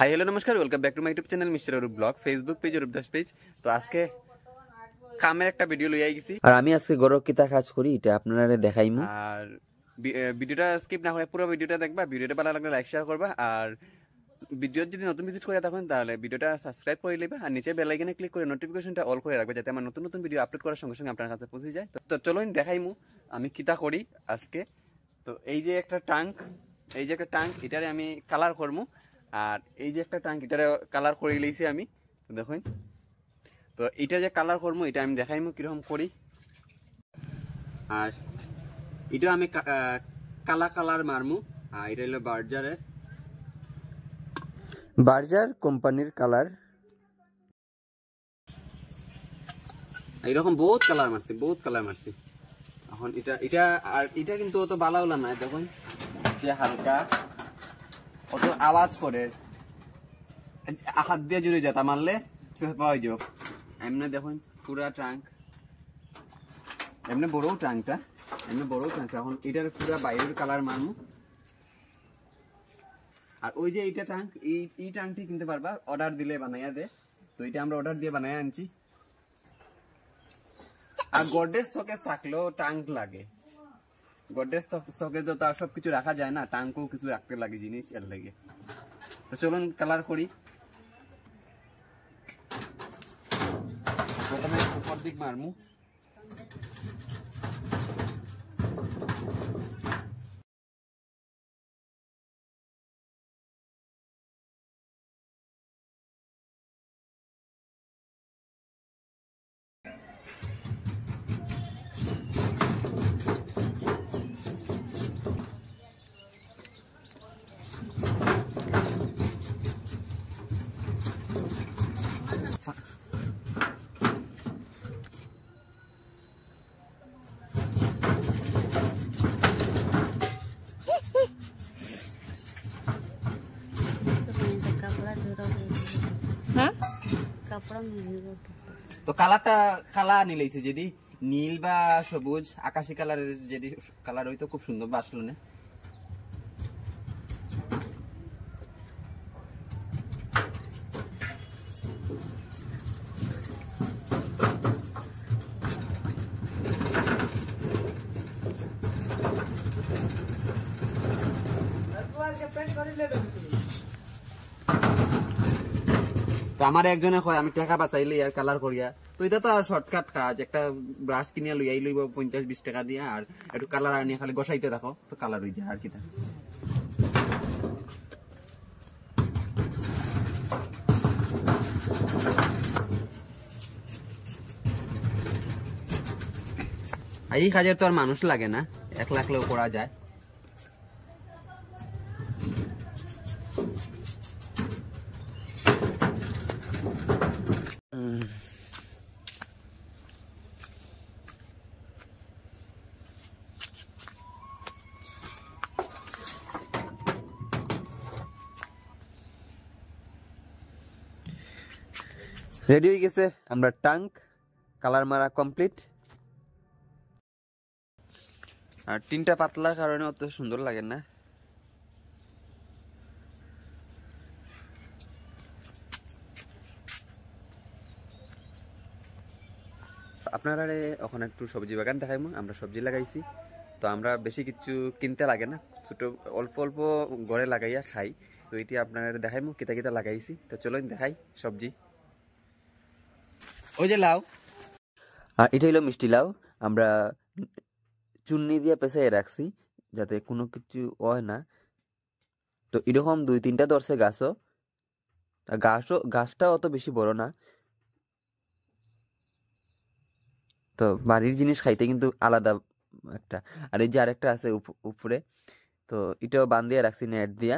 Hi hello নমস্কার, welcome back to my YouTube channel mister Arup blog, Facebook page Arup Das page. তো আজকে কামের একটা ভিডিও লই আই গেছি, আর আমি আজকে গরম কিতা কাজ করি এটা আপনারা দেখাইমু। আর ভিডিওটা স্কিপ না করে পুরো ভিডিওটা দেখবা। ভিডিওটা ভালো লাগলে লাইক শেয়ার করবা, আর ভিডিও যদি নতুন ভিজিট করে থাকেন তাহলে ভিডিওটা সাবস্ক্রাইব করে নেবে, আর নিচে বেল আইকনে ক্লিক করে নোটিফিকেশনটা অল করে রাখবে, যাতে আমার নতুন নতুন ভিডিও আপলোড করার সঙ্গে সঙ্গে আপনার কাছে পৌঁছে যায়। তো চলুন দেখাইমু আমি কিতা করি আজকে। তো এই যে একটা ট্যাঙ্ক, এটারে আমি কালার করবো, আর এই যে একটা ট্যাঙ্ক এটারে কালার করে লইছি আমি। তো দেখুন, তো এটা যে কালার করবো এটা আমি দেখাইমু কিরকম করি। আর এটা আমি কালা কালার মারমু, আর এটা হলো বার্জার কোম্পানির কালার। এইরকম বহুত কালার মারছি। এখন এটা আর এটা কিন্তু অত ভালো হলো না। দেখুন যে হালকা অত আওয়াজ করে, হাত দিয়ে জুড়ে যেতা মারলে পাওয়া যাবে। এমনি দেখুন পুরা ট্রাঙ্ক, এমনি বড় ট্রাঙ্কটা। এখন এটার পুরা বাইরের কালার মারমু। আর ওই যে এইটা ট্যাঙ্ক, এই ট্যাঙ্কটি কিনতে পারবা, অর্ডার দিলে বানাইয়া দে। তো এটা আমরা অর্ডার দিয়ে বানাইয়া আনছি। আর গডরেজ শোকেস থাকলেও ট্যাঙ্ক লাগে। গডরেজ শোকেস তো আর সবকিছু রাখা যায় না, ট্যাঙ্কও কিছু রাখতে লাগে জিনিস, এর লাগে। তো চলুন কালার করি। প্রথমে উপর দিক মারমু। তো কালারটা কালার নিলেছে, যদি নীল বা সবুজ আকাশি কালারের যদি কালার হইতো খুব সুন্দর বাসলো না। তো আমার একজনে কয় আমি টাকা বাঁচাইলে আর কালার করিয়া। তো এটা তো আর শর্টকাট কাজ, একটা ব্রাশ কিনিয়া লইয়াই লইব 50-20 টাকা দিয়া, আর একটু কালার আনিয়া খালি গসাইতে থাকো, তো কালার হয়ে যায়। আর কি থাকে এই কাজের তো আর মানুষ লাগে না, একলা একলাও করা যায়। রেডি হয়ে গেছে আমরা ট্যাঙ্ক কালার মারা কমপ্লিট। আর টিনটা পাতলার কারণে অত সুন্দর লাগে না। আপনারা ওখানে একটু সবজি বাগান দেখাইমু, আমরা সবজি লাগাইছি। তো আমরা বেশি কিছু কিনতে লাগে না, ছোট অল্প অল্প ঘরে লাগাইয়া খাই। তো এটি আপনারা দেখাইমু কিতা কিতা লাগাইছি। তো চলুন দেখাই সবজি। ওই যে লাউ, আর এটা হলো মিষ্টি লাউ, আমরা চুন্নি দিয়ে পেঁচাই রাখছি যাতে কোনো কিছু হয় না। তো এরকম 2-3টা ধরছে গাছও, গাছটা অত বেশি বড় না। তো বাড়ির জিনিস খাইতে কিন্তু আলাদা একটা। আর এই যে আরেকটা আছে উপরে, তো এটাও বান্ধিয়ে রাখছি নেট দিয়া,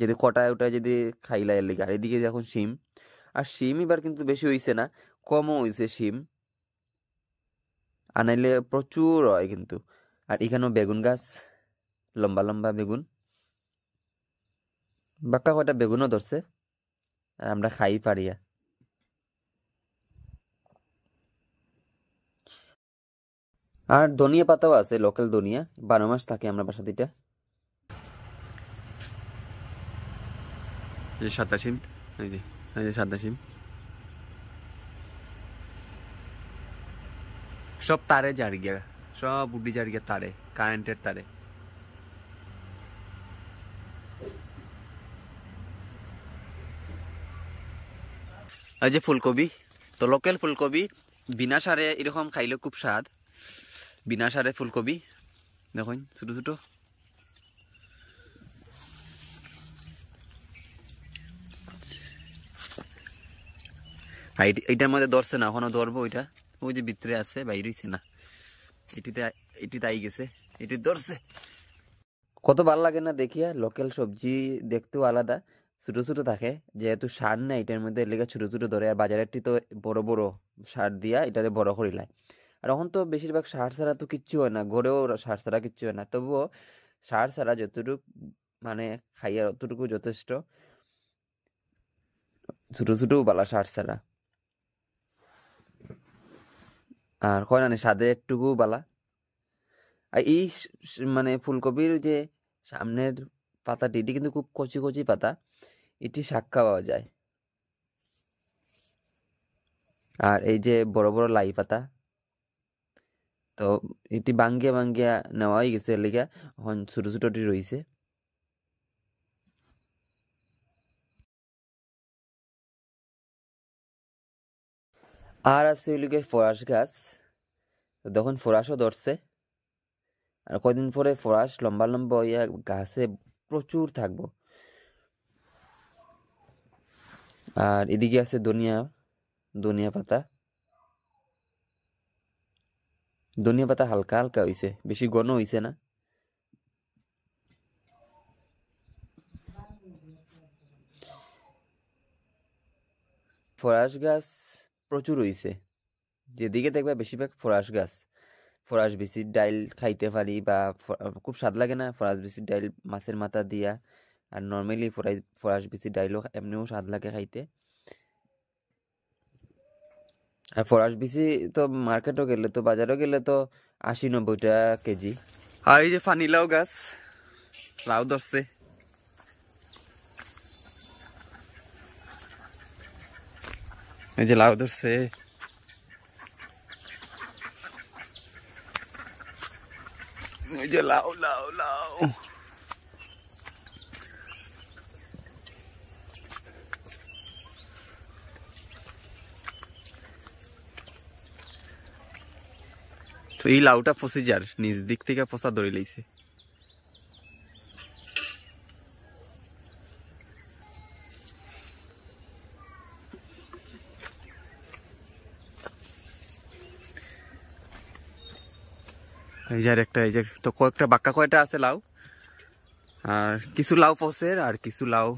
যদি কটায় ওটা যদি খাইলা এর লিগে। আর এদিকে এখন শিম, আর শিম এবার কিন্তু বেশি হইছে না, কমও হইছে শিম, আনাইলে প্রচুর হয় কিন্তু। আর এখানেও বেগুন গাছ, লম্বা লম্বা বেগুন, বাক্কা কটা বেগুনও ধরছে, আর আমরা খাই পারিয়া। আর ধনিয়া পাতাও আছে, লোকাল ধনিয়া, 12 মাস থাকে আমরা বাসা দিটা। এই যে সাদা সিম, এই যে সাদা সিম, সব তারে জারি গিয়া, সব উডি জারি গিয়া তারে, কারেন্টের তারে। এই যে ফুলকপি, তো লোকাল ফুলকপি বিনা সারে এরকম খাইলে খুব স্বাদ। বিনা সারে ফুলকপি দেখুন ছোট ছোট। এইটার মধ্যে ধরছে না, এখনো ধরবো। ওইটা ওই যে ভিতরে আছে, বাইরে হইছে না। এটিতে আই গেছে, এটি ধরছে। কত ভালো লাগে না দেখিয়া, লোকাল সবজি দেখতেও আলাদা, ছোট ছোট থাকে, যেহেতু সার না এটার মধ্যে লেগে ছোট ছোট ধরে। আর বাজারেরটি তো বড় বড় সার দিয়া এটারে বড় করিলায়। আর এখন তো বেশিরভাগ সার ছাড়া তো কিচ্ছু হয় না, গড়েও সার ছাড়া কিচ্ছু হয় না। তবুও সার ছাড়া যতটুকু মানে খাইয়া অতটুকু যথেষ্ট, ছোট ছোট বালা সার ছাড়া। আর কয় না স্বাদে একটুকু বালা। আর এই মানে ফুলকপির যে সামনের পাতাটি, এটি কিন্তু খুব কচি কচি পাতা, এটি শাক খাওয়া যায়। আর এই যে বড় বড় লাই পাতা, তো এটি বাঙ্গিয়া বাঙ্গিয়া নেওয়া হয়ে গেছে লিগা, এখন ছোট ছোটটি রয়েছে। আর আছে ওইলিগে ফরাস গাছ, তো তখন ফরাসও ধরছে। আর কয়দিন পরে ফরাস লম্বা লম্বা হইয়া গাছে প্রচুর থাকবো। আর এদিকে আছে ধনিয়া, ধনিয়া পাতা। ধনিয়া পাতা হালকা হালকা হইছে, বেশি ঘন হইছে না। ফরাস গাছ প্রচুর হইছে, যেদিকে দেখবে বেশিরভাগ ফরাস গাছ। ফরাস বিচির ডাইল খাইতে পারি, বা খুব স্বাদ লাগে না ফরাস বিচির ডাইল মাছের মাথা দিয়া। আর নর্মালি ফরাস বিচির ডাইলও এমনিও স্বাদ লাগে খাইতে। আর ফরাস বিচি তো মার্কেটও গেলে তো, বাজারও গেলে তো 80-90 টাকা কেজি। আর এই যে ফানি লাউ গাছ, লাউ ধরছে। এই যে লাউ ধরছে, এই যে লাউ লাউ লাউ। তো এই লাউটা ফসি যার নিজ দিক থেকে পচা ধরে লইছে। এই যে একটা, এই যে তো কয়েকটা বাক্কা কয়টা আছে লাউ। আর কিছু লাউ পচে, আর কিছু লাউ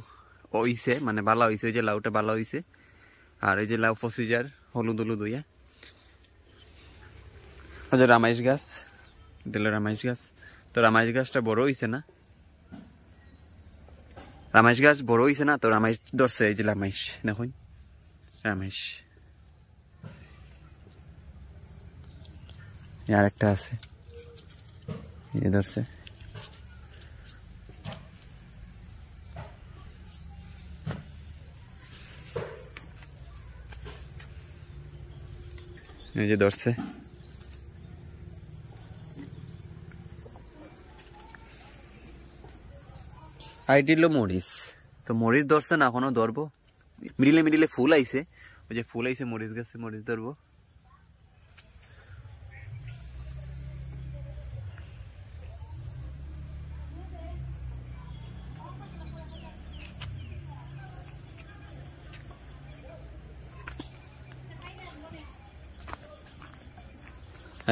হইছে, মানে ভালো হইছে। ওই যে লাউটা ভালো হইছে। আর এই যে লাউ ফসি যার হলুদ হলুদ হইয়া। ওই যে রামাইশ গাছ, দিল রামাইশ গাছ। তো রামাইশ গাছটা বড় হইছে না, রামাইশ গাছ বড় হইছে না, তো রামাইশ ধরছে। এই যে রামাইশ দেখুন, রামাইশ। আর একটা আছে, এই যে ধরছে। এই যে ধরছে। আইটি হলো মরিচ, তো মরিচ ধরছে না, এখনো ধরবো। মিডিলে মিডিলে ফুল আইছে, ওই যে ফুল আইছে মরিচ গাছে, মরিচ ধরবো।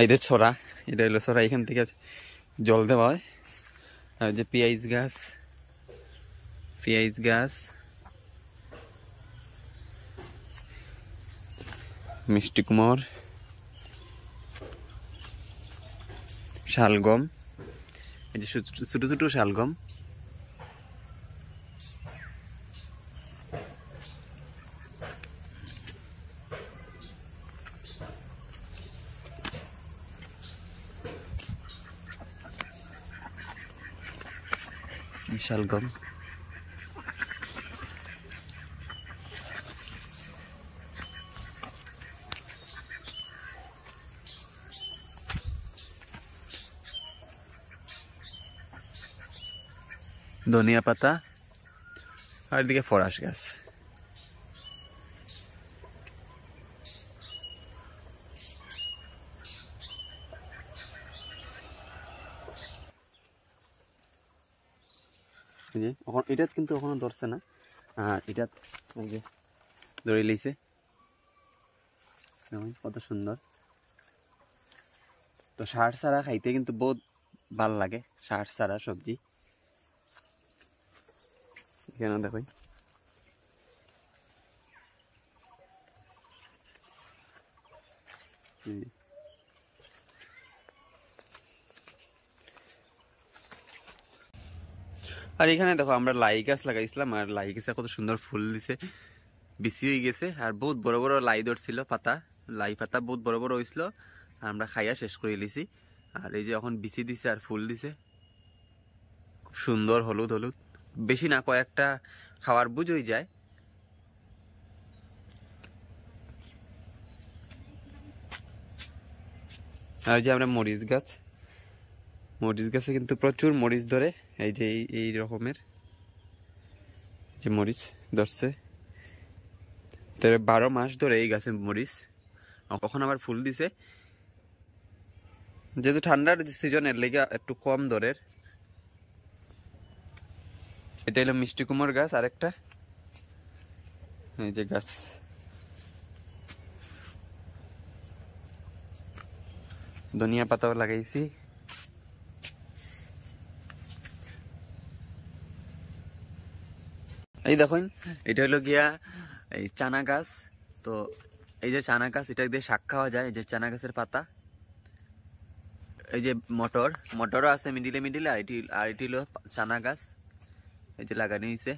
এই যে ছড়া, এটা হলো ছড়া, এখান থেকে জল দেওয়া হয়। আর যে পেঁয়াজ গাছ, পেঁয়াজ গাছ, মিষ্টি কুমড়, শালগম, এই যে ছোট ছোট শালগম, শালগম। ধনিয়া পাতা, আর এদিকে ফরাস গাছ। এই যে এটা কিন্তু এখনো ধরছে না, আর এটা এই যে ধরে লিছে, কত সুন্দর। তো সার ছাড়া খাইতে কিন্তু বহুত ভাল লাগে, সার ছাড়া সবজি। এখানে দেখো আর এখানে দেখো আমরা লাই গাছ লাগাইছিলাম, আর লাই গাছে কত সুন্দর ফুল দিছে, বেশি হয়ে গেছে, আর বহুত বড় বড় লাই ধরছিল পাতা, লাই পাতা বহুত বড় বড় হয়েছিল, আমরা খাইয়া শেষ করে লিছি। আর এই যে এখন বিচি দিছে আর ফুল দিছে, খুব সুন্দর হলুদ হলুদ, বেশি না, কয়েকটা খাওয়ার বুঝ হয়ে যায়। আর যে আমরা মরিচ গাছ, মরিচ গাছে কিন্তু প্রচুর মরিচ ধরে, এই যে এই রকমের যে মরিচ ধরছে, 12 মাস ধরে এই গাছে মরিচ। কখন আবার ফুল দিছে, যেহেতু ঠান্ডার সিজনের লেগে একটু কম দরের। এটা হলো মিষ্টি কুমড় গাছ, আরেকটা এই যে গাছ। ধনিয়া পাতাও লাগাইছি। এই দেখুন, এটা হলো গিয়া এই চানা গাছ। তো এই যে চানা গাছ, এটা দিয়ে শাক খাওয়া যায়, এই যে চানা গাছের পাতা। এই যে মটরও আছে মিডিলে মিডিলে, আর এটি হলো চানা গাছ, এই যে লাগানো হয়েছে।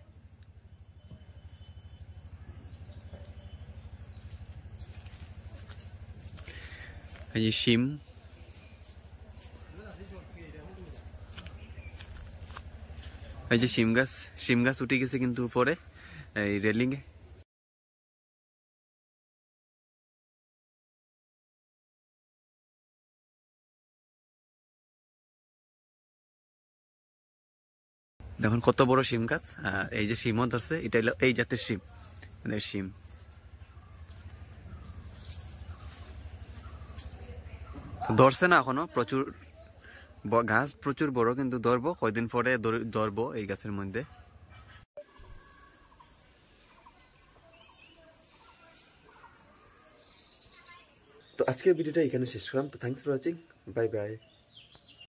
এই যে শিম, এই যে শিম গাছ উঠে গেছে কিন্তু উপরে এই রেলিং এ। দেখুন কত বড় শিম গাছ, আর এই যে শিমও ধরছে, এটা হলো এই জাতের শিম, শিম ধরছে না এখনো, প্রচুর গাছ প্রচুর বড়, কিন্তু ধরবো কয়দিন পরে, ধরবো এই গাছের মধ্যে। তো আজকের ভিডিওটা এখানে শেষ করলাম। তো thanks for watching, bye bye.